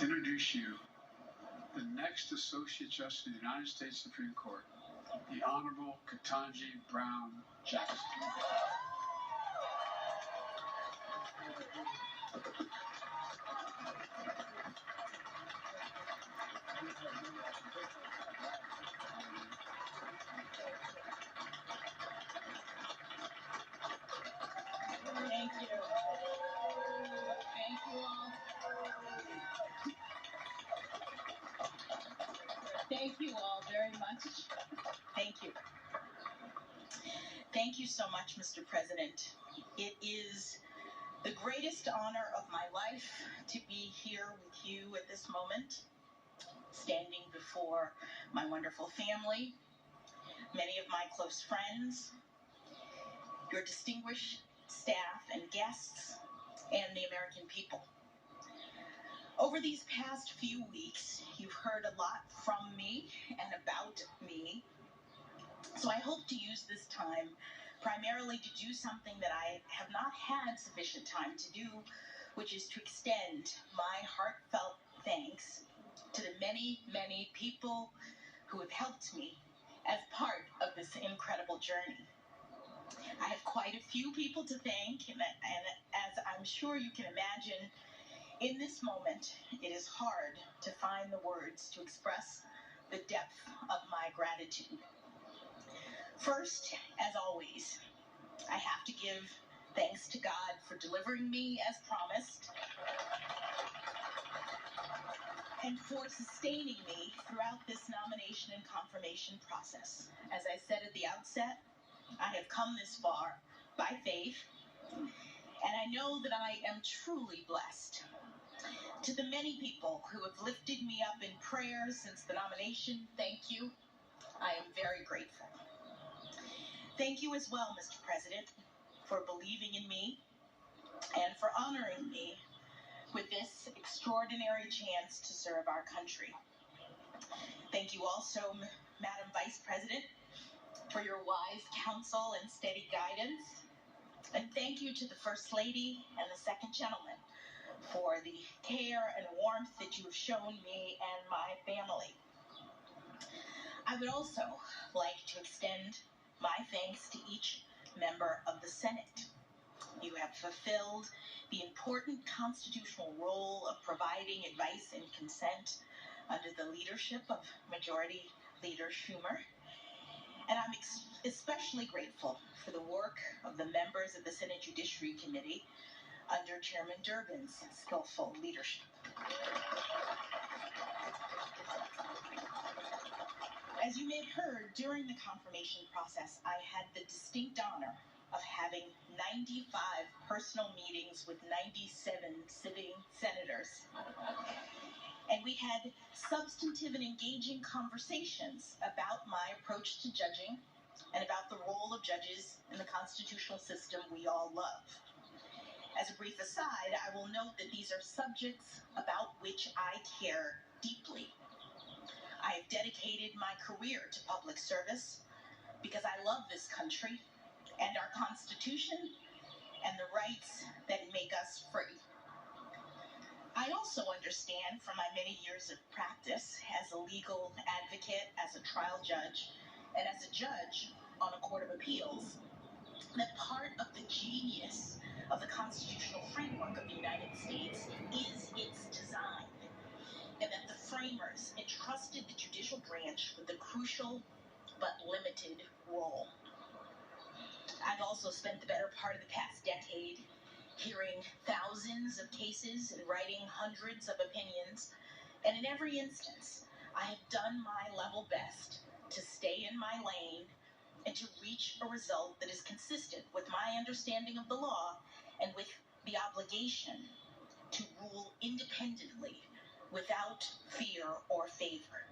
to introduce you the next Associate Justice of the United States Supreme Court, the Honorable Ketanji Brown Jackson. Thank you. Thank you all. Thank you all very much. Thank you. Thank you so much, Mr. President. It is the greatest honor of my life to be here with you at this moment, standing before my wonderful family, many of my close friends, your distinguished staff and guests, and the American people. Over these past few weeks, you've heard a lot from me and about me. So I hope to use this time primarily to do something that I have not had sufficient time to do, which is to extend my heartfelt thanks to the many, many people who have helped me as part of this incredible journey. I have quite a few people to thank, and as I'm sure you can imagine, in this moment, it is hard to find the words to express the depth of my gratitude. First, as always, I have to give thanks to God for delivering me as promised and for sustaining me throughout this nomination and confirmation process. As I said at the outset, I have come this far by faith, and I know that I am truly blessed. To the many people who have lifted me up in prayer since the nomination, thank you. I am very grateful. Thank you as well, Mr. President, for believing in me and for honoring me with this extraordinary chance to serve our country. Thank you also, Madam Vice President, for your wise counsel and steady guidance. And thank you to the First Lady and the Second Gentleman for the care and warmth that you have shown me and my family. I would also like to extend my thanks to each member of the Senate. You have fulfilled the important constitutional role of providing advice and consent under the leadership of Majority Leader Schumer. And I'm especially grateful for the work of the members of the Senate Judiciary Committee under Chairman Durbin's skillful leadership. As you may have heard, during the confirmation process, I had the distinct honor of having 95 personal meetings with 97 sitting senators. And we had substantive and engaging conversations about my approach to judging and about the role of judges in the constitutional system we all love. As a brief aside, I will note that these are subjects about which I care deeply. I have dedicated my career to public service because I love this country and our Constitution and the rights that make us free. I also understand from my many years of practice as a legal advocate, as a trial judge, and as a judge on a court of appeals, that part of the genius of the constitutional framework of the United States is its design, and that the framers entrusted the judicial branch with a crucial but limited role. I've also spent the better part of the past decade hearing thousands of cases and writing hundreds of opinions, and in every instance, I have done my level best to stay in my lane and to reach a result that is consistent with my understanding of the law and with the obligation to rule independently without fear or favor.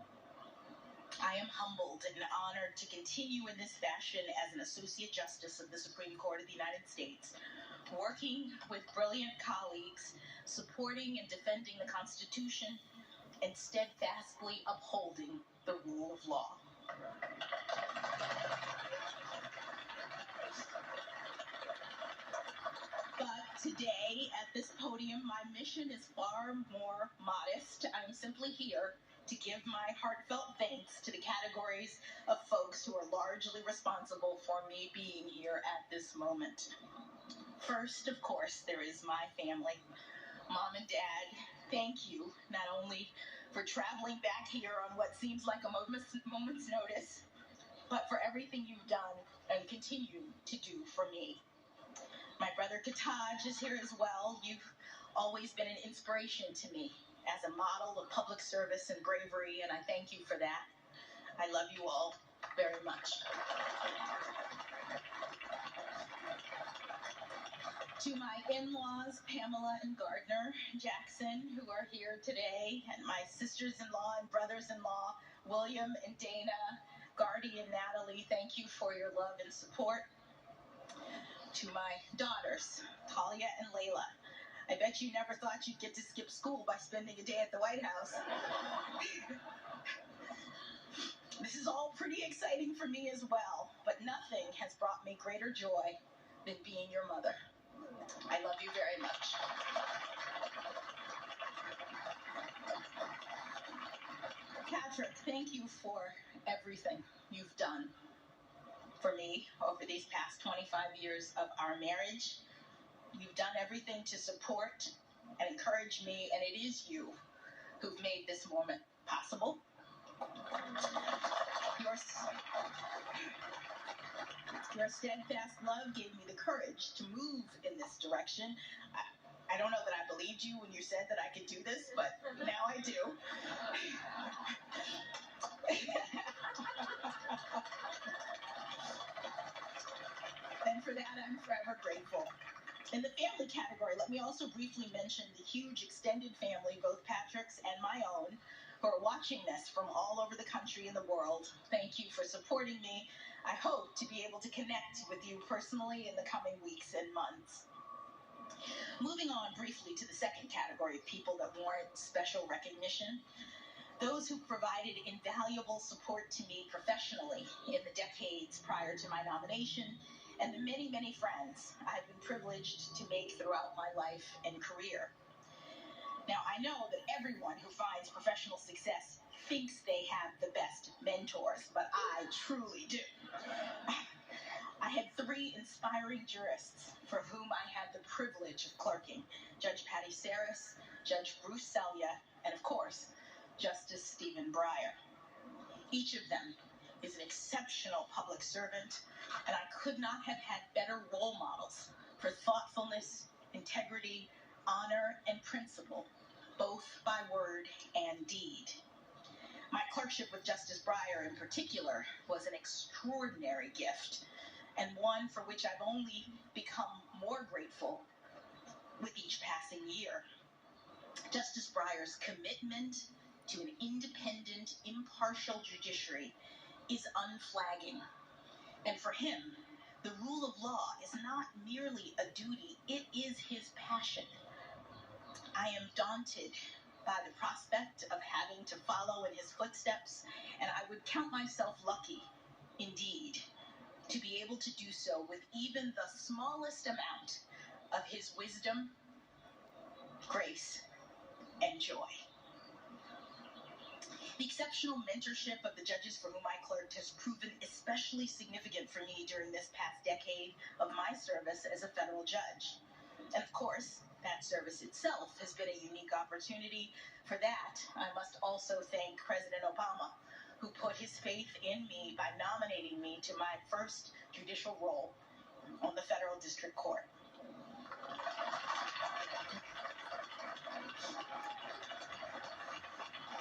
I am humbled and honored to continue in this fashion as an Associate Justice of the Supreme Court of the United States, working with brilliant colleagues, supporting and defending the Constitution, and steadfastly upholding the rule of law. But today, at this podium, my mission is far more modest. simply here to give my heartfelt thanks to the categories of folks who are largely responsible for me being here at this moment. First, of course, there is my family. Mom and Dad, thank you not only for traveling back here on what seems like a moment's notice, but for everything you've done and continue to do for me. My brother Ketanji is here as well. You've always been an inspiration to me as a model of public service and bravery, and I thank you for that. I love you all very much. To my in-laws, Pamela and Gardner Jackson, who are here today, and my sisters-in-law and brothers-in-law, William and Dana, Gardy and Natalie, thank you for your love and support. To my daughters, Talia and Layla, I bet you never thought you'd get to skip school by spending a day at the White House. This is all pretty exciting for me as well, but nothing has brought me greater joy than being your mother. I love you very much. Patrick, thank you for everything you've done for me over these past 25 years of our marriage. You've done everything to support and encourage me, and it is you who've made this moment possible. Your steadfast love gave me the courage to move in this direction. I don't know that I believed you when you said that I could do this, but now I do. And for that, I'm forever grateful. In the family category, let me also briefly mention the huge extended family, both Patrick's and my own, who are watching this from all over the country and the world. Thank you for supporting me. I hope to be able to connect with you personally in the coming weeks and months. Moving on briefly to the second category of people that warrant special recognition, those who provided invaluable support to me professionally in the decades prior to my nomination, and the many, many friends I've been privileged to make throughout my life and career. Now, I know that everyone who finds professional success thinks they have the best mentors, but I truly do. I had 3 inspiring jurists for whom I had the privilege of clerking: Judge Patty Saris, Judge Bruce Selya, and of course, Justice Stephen Breyer. Each of them is an exceptional public servant, and I could not have had better role models for thoughtfulness, integrity, honor, and principle, both by word and deed. My clerkship with Justice Breyer in particular was an extraordinary gift, and one for which I've only become more grateful with each passing year. Justice Breyer's commitment to an independent, impartial judiciary is unflagging. And for him, the rule of law is not merely a duty, it is his passion. I am daunted by the prospect of having to follow in his footsteps, and I would count myself lucky, indeed, to be able to do so with even the smallest amount of his wisdom, grace, and joy. The exceptional mentorship of the judges for whom I clerked has proven especially significant for me during this past decade of my service as a federal judge. And of course, that service itself has been a unique opportunity. For that, I must also thank President Obama, who put his faith in me by nominating me to my first judicial role on the federal district court.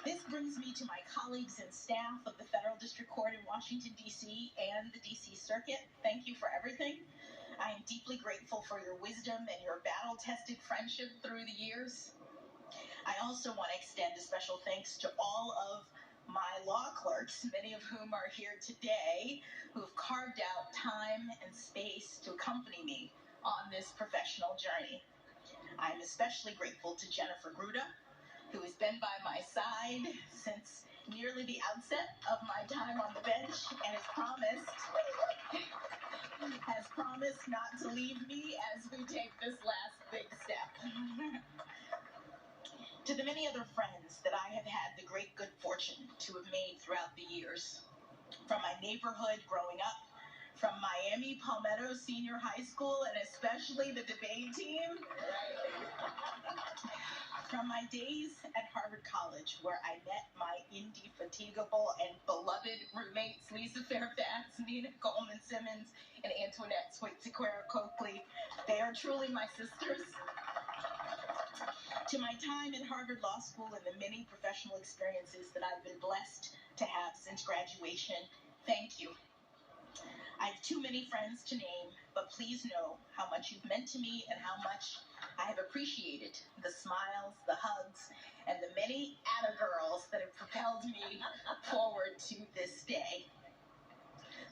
This brings me to my colleagues and staff of the Federal District Court in Washington, D.C. and the D.C. Circuit. Thank you for everything. I am deeply grateful for your wisdom and your battle-tested friendship through the years. I also want to extend a special thanks to all of my law clerks, many of whom are here today, who have carved out time and space to accompany me on this professional journey. I am especially grateful to Jennifer Gruda, who has been by my side since nearly the outset of my time on the bench and has promised not to leave me as we take this last big step. To the many other friends that I have had the great good fortune to have made throughout the years, from my neighborhood growing up, from Miami Palmetto Senior High School, and especially the debate team, from my days at Harvard College, where I met my indefatigable and beloved roommates, Lisa Fairfax, Nina Coleman Simmons, and Antoinette Sequeira Coakley. They are truly my sisters. To my time at Harvard Law School and the many professional experiences that I've been blessed to have since graduation, thank you. I have too many friends to name, but please know how much you've meant to me and how much I have appreciated the smiles, the hugs, and the many girls that have propelled me forward to this day.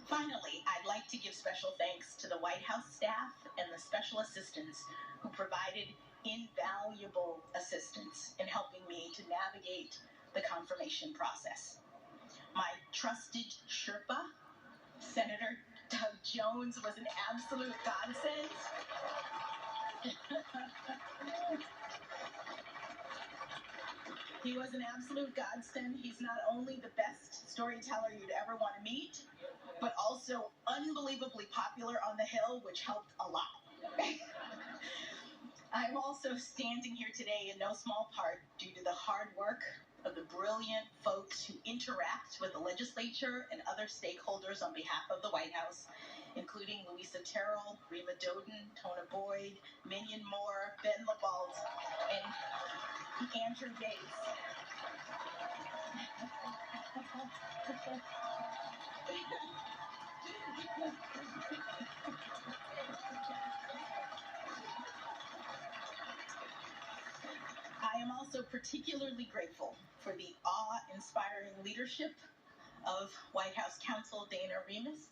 Finally, I'd like to give special thanks to the White House staff and the special assistants who provided invaluable assistance in helping me to navigate the confirmation process. My trusted Sherpa, Senator Doug Jones, was an absolute godsend. He was an absolute godsend. He's not only the best storyteller you'd ever want to meet, but also unbelievably popular on the Hill, which helped a lot. I'm also standing here today in no small part due to the hard work of the brilliant folks who interact with the legislature and other stakeholders on behalf of the White House, including Louisa Terrell, Rima Doden, Tona Boyd, Minion Moore, Ben LaBalt, and Andrew Bates. I am also particularly grateful for the awe-inspiring leadership of White House counsel Dana Remus.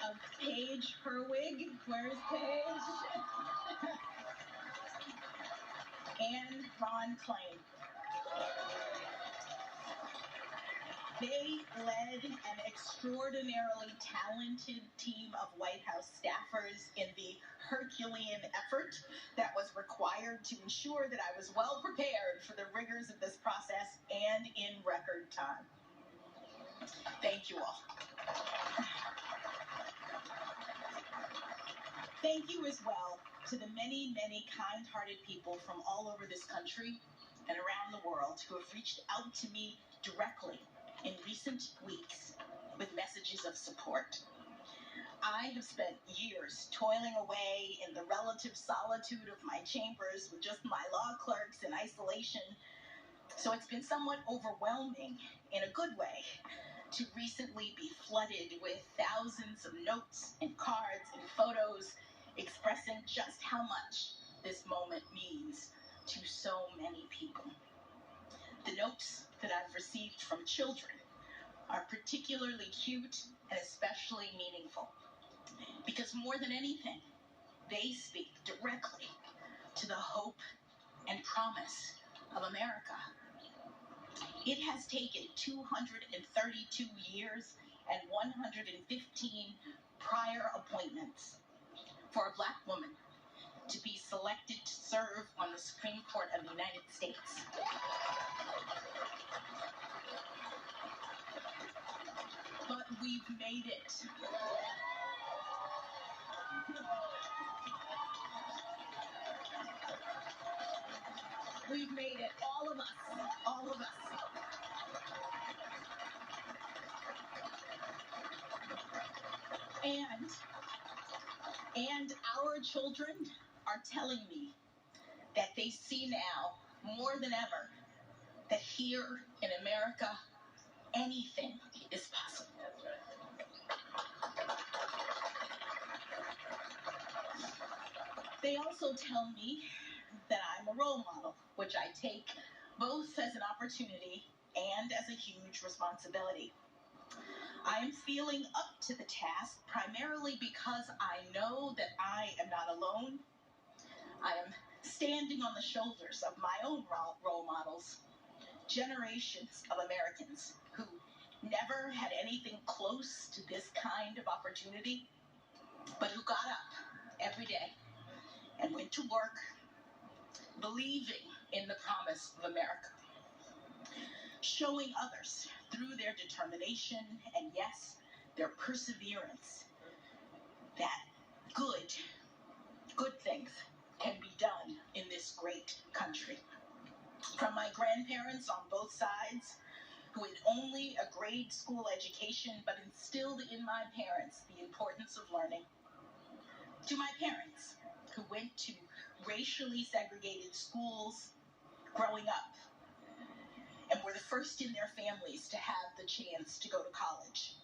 Of Paige Herwig, where's Paige? And Ron Klain. They led an extraordinarily talented team of White House staffers in the Herculean effort that was required to ensure that I was well prepared for the rigors of this process and in record time. Thank you all. Thank you as well to the many, many kind-hearted people from all over this country and around the world who have reached out to me directly in recent weeks with messages of support. I have spent years toiling away in the relative solitude of my chambers with just my law clerks in isolation, so it's been somewhat overwhelming in a good way to recently be flooded with thousands of notes and cards and photos expressing just how much this moment means to so many people. The notes that I've received from children are particularly cute and especially meaningful because more than anything, they speak directly to the hope and promise of America. It has taken 232 years and 115 prior appointments for a Black woman to be selected to serve on the Supreme Court of the United States. But we've made it. We've made it, all of us, all of us. And our children are telling me that they see now, more than ever, that here in America, anything is possible. They also tell me that I'm a role model, which I take both as an opportunity and as a huge responsibility. I am feeling up to the task primarily because I know that I am not alone. I am standing on the shoulders of my own role models, generations of Americans who never had anything close to this kind of opportunity, but who got up every day and went to work believing in the promise of America, showing others through their determination and, yes, their perseverance that good things can be done in this great country. From my grandparents on both sides, who had only a grade school education but instilled in my parents the importance of learning, to my parents, who went to racially segregated schools growing up and were the first in their families to have the chance to go to college.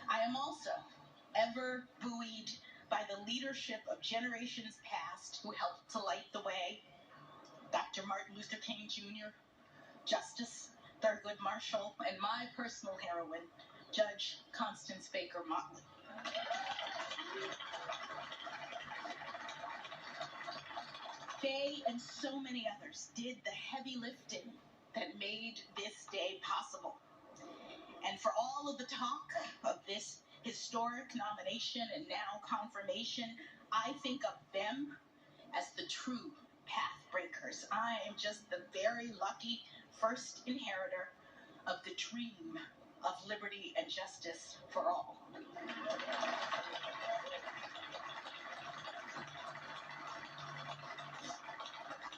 I am also ever buoyed by the leadership of generations past who helped to light the way: Dr. Martin Luther King Jr., Justice Thurgood Marshall, and my personal heroine, Judge Constance Baker Motley. They and so many others did the heavy lifting that made this day possible. And for all of the talk of this historic nomination and now confirmation, I think of them as the true path breakers. I am just the very lucky first inheritor of the dream of liberty and justice for all.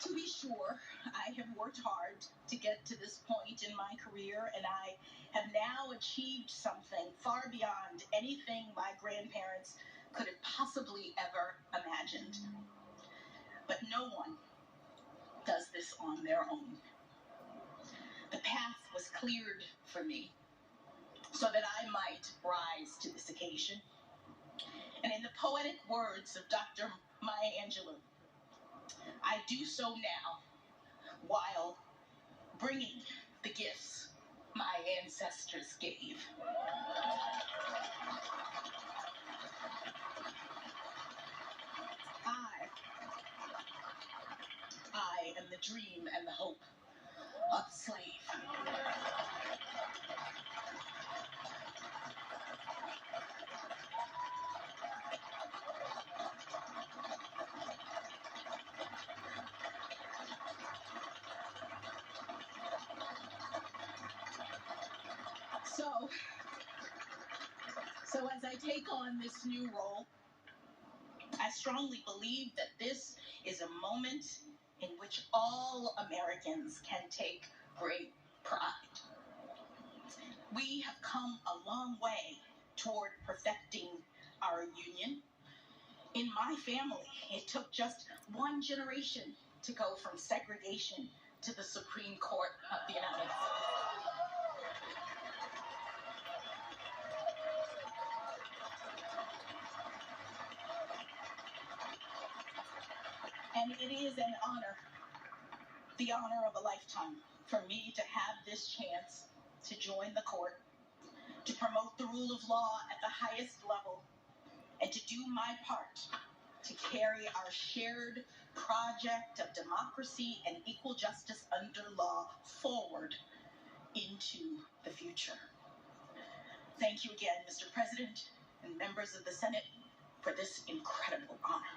To be sure, I have worked hard to get to this point in my career, and I have now achieved something far beyond anything my grandparents could have possibly ever imagined. But no one does this on their own. The path was cleared for me so that I might rise to this occasion. And in the poetic words of Dr. Maya Angelou, I do so now while bringing the gifts my ancestors gave. I am the dream and the hope of the slave. So as I take on this new role, I strongly believe that this is a moment in which all Americans can take great pride. We have come a long way toward perfecting our union. In my family, it took just one generation to go from segregation to the Supreme Court of the United States. And it is an honor, the honor of a lifetime, for me to have this chance to join the court, to promote the rule of law at the highest level, and to do my part to carry our shared project of democracy and equal justice under law forward into the future. Thank you again, Mr. President and members of the Senate, for this incredible honor.